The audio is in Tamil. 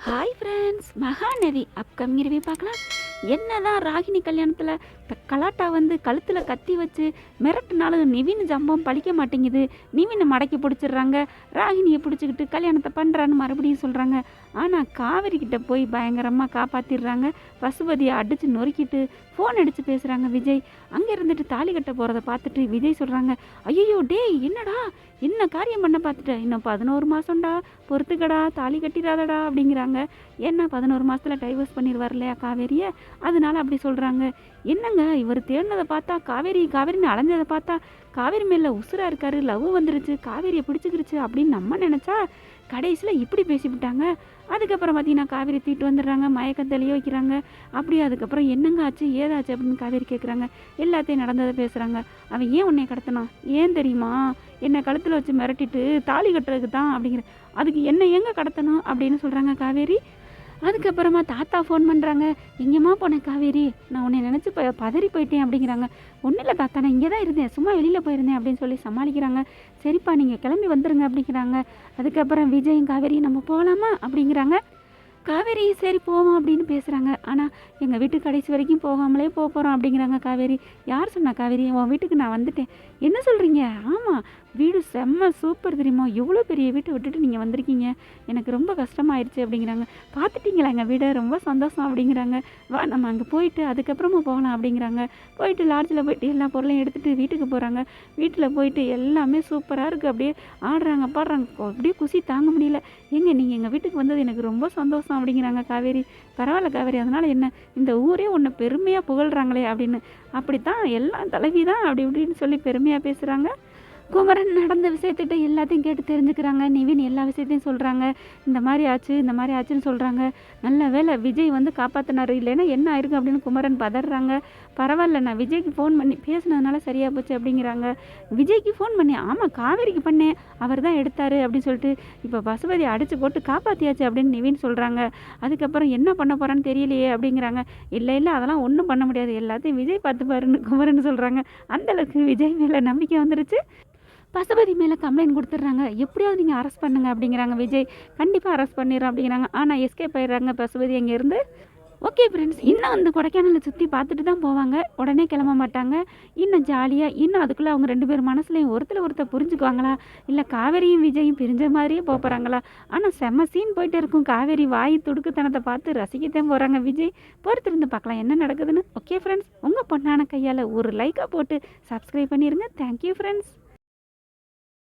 Hi friends, Mahanadi upcoming review பார்க்கலாம். என்னதான் ராகினி கல்யாணத்தில் கலாட்டா வந்து கழுத்தில் கத்தி வச்சு மிரட்டுனாலும் நிவின் ஜம்பம் பழிக்க மாட்டேங்குது. நிவினை மடக்கி பிடிச்சிடுறாங்க, ராகினியை பிடிச்சிக்கிட்டு கல்யாணத்தை பண்ணுறான்னு மறுபடியும் சொல்கிறாங்க. ஆனால் காவேரி கிட்ட போய் பயங்கரமாக காப்பாற்றிடுறாங்க. பசுபதியை அடித்து நொறுக்கிட்டு ஃபோன் அடித்து பேசுகிறாங்க விஜய். அங்கே இருந்துட்டு தாலி கட்ட போகிறத பார்த்துட்டு விஜய் சொல்கிறாங்க, ஐயோ டேய் என்னடா என்ன காரியம் பண்ண பார்த்துட்ட, இன்னும் 11 மாதம்டா பொறுத்துக்கடா, தாலி கட்டிடாதடா அப்படிங்கிறாங்க. ஏன்னா 11 மாதத்தில் டைவர்ஸ் பண்ணிடுவார் இல்லையா காவேரியை, அதனால அப்படி சொல்கிறாங்க. என்னங்க இவர் தேடினதை பார்த்தா காவேரின்னு அலைஞ்சதை பார்த்தா காவேரி மேலே உசுராக இருக்காரு, லவ் வந்துருச்சு, காவேரியை பிடிச்சிக்கிருச்சு அப்படின்னு நம்ம நினச்சா கடைசியில் இப்படி பேசிவிட்டாங்க. அதுக்கப்புறம் பார்த்தீங்கன்னா காவேரி தீட்டு வந்துடுறாங்க, மயக்கம் தெளிய வைக்கிறாங்க. அப்படி அதுக்கப்புறம் என்னங்க ஆச்சு ஏதாச்சு அப்படின்னு காவேரி கேட்குறாங்க. எல்லாத்தையும் நடந்ததை பேசுகிறாங்க. அவன் ஏன் உன்னை கடத்தினான் ஏன் தெரியுமா, என்னை கழுத்தில் வச்சு மிரட்டிட்டு தாலி கட்டுறதுக்கு தான் அப்படிங்கிற, அதுக்கு என்ன எங்கே கடத்தணும் அப்படின்னு சொல்கிறாங்க காவேரி. அதுக்கப்புறமா தாத்தா ஃபோன் பண்ணுறாங்க, எங்கேம்மா போனேன் காவேரி, நான் உன்னை நினச்சி பதறி போயிட்டேன் அப்படிங்கிறாங்க. ஒன்றும் இல்லை தாத்தா, நான் இங்கே தான் இருந்தேன், சும்மா வெளியில் போயிருந்தேன் அப்படின்னு சொல்லி சமாளிக்கிறாங்க. சரிப்பா நீங்கள் கிளம்பி வந்துடுங்க அப்படிங்கிறாங்க. அதுக்கப்புறம் விஜயும் காவேரி நம்ம போகலாமா அப்படிங்கிறாங்க. காவேரி சரி போவோம் அப்படின்னு பேசுகிறாங்க. ஆனால் எங்கள் வீட்டுக்கு கடைசி வரைக்கும் போகாமலே போகிறோம் அப்படிங்கிறாங்க காவேரி. யார் சொன்னா காவேரி, உன் வீட்டுக்கு நான் வந்துட்டேன். என்ன சொல்கிறீங்க? ஆமாம், வீடு செம்ம சூப்பர் தெரியுமா, எவ்வளோ பெரிய வீட்டை விட்டுட்டு நீங்கள் வந்திருக்கீங்க, எனக்கு ரொம்ப கஷ்டமாயிருச்சு அப்படிங்கிறாங்க. பார்த்துட்டிங்களா எங்கள் வீடை, ரொம்ப சந்தோஷம் அப்படிங்கிறாங்க. வா நம்ம அங்கே போயிட்டு அதுக்கப்புறமா போகலாம் அப்படிங்கிறாங்க. போயிட்டு லாட்ஜில் போயிட்டு எல்லா பொருளையும் எடுத்துகிட்டு வீட்டுக்கு போகிறாங்க. வீட்டில் போயிட்டு எல்லாமே சூப்பராக இருக்குது, அப்படியே ஆடுறாங்க பாடுறாங்க, அப்படியே குசி தாங்க முடியல. ஏங்க நீங்கள் எங்கள் வீட்டுக்கு வந்தது எனக்கு ரொம்ப சந்தோஷம் அப்படிங்கிறாங்க காவேரி. பரவாயில்ல காவேரி, அதனால் என்ன, இந்த ஊரே ஒன்று பெருமையாக புகழ்கிறாங்களே அப்படின்னு. அப்படித்தான் எல்லாம் தலைவி தான் அப்படி இப்படின்னு சொல்லி பெருமையாக பேசுகிறாங்க. குமரன் நடந்த விஷயத்திட்ட எல்லாத்தையும் கேட்டு தெரிஞ்சுக்கிறாங்க. நிவின் எல்லா விஷயத்தையும் சொல்கிறாங்க. இந்த மாதிரி ஆச்சுன்னு சொல்கிறாங்க. நல்ல வேளை விஜய் வந்து காப்பாற்றினார், இல்லைன்னா என்ன ஆயிருக்கு அப்படின்னு குமரன் பதறாங்க. பரவாயில்ல, நான் விஜய்க்கு ஃபோன் பண்ணி பேசினதுனால சரியாக போச்சு அப்படிங்கிறாங்க. விஜய்க்கு ஃபோன் பண்ணி, ஆமாம் காவேரிக்கு பண்ணேன், அவர் தான் எடுத்தார் அப்படின்னு சொல்லிட்டு இப்போ பசுபதி அடித்து போட்டு காப்பாற்றியாச்சு அப்படின்னு நிவின் சொல்கிறாங்க. அதுக்கப்புறம் என்ன பண்ண போகிறான்னு தெரியலையே அப்படிங்கிறாங்க. இல்லை அதெல்லாம் ஒன்றும் பண்ண முடியாது, எல்லாத்தையும் விஜய் பார்த்துப்பாருன்னு குமரன் சொல்கிறாங்க. அந்தளவுக்கு விஜய் மேலே நம்பிக்கை வந்துருச்சு. பசுபதி மேலே கம்ப்ளைண்ட் கொடுத்துட்றாங்க. எப்படியாவது நீங்கள் அரெஸ்ட் பண்ணுங்க அப்படிங்கிறாங்க விஜய். கண்டிப்பாக அரெஸ்ட் பண்ணிடுறோம் அப்படிங்கிறாங்க. ஆனால் எஸ்கேப் ஆயிடுறாங்க பசுபதி அங்கேருந்து. ஓகே ஃப்ரெண்ட்ஸ், இன்னும் வந்து கொடைக்கானலை சுற்றி பார்த்துட்டு தான் போவாங்க, உடனே கிளம்ப மாட்டாங்க. இன்னும் ஜாலியாக இன்னும் அதுக்குள்ளே அவங்க 2 பேர் மனசுலையும் ஒருத்தர் புரிஞ்சுக்குவாங்களா, இல்லை காவேரியும் விஜயும் பிரிஞ்ச மாதிரியே போகிறாங்களா. ஆனால் செம்ம சீன் போயிட்டே இருக்கும். காவேரி வாய் துடுக்குத்தனத்தை பார்த்து ரசிக்கத்தான் போகிறாங்க விஜய். பொறுத்திருந்து பார்க்கலாம் என்ன நடக்குதுன்னு. ஓகே ஃப்ரெண்ட்ஸ், உங்கள் பொண்ணான கையால் ஒரு லைக்காக போட்டு சப்ஸ்கிரைப் பண்ணிடுங்க. Thank you friends.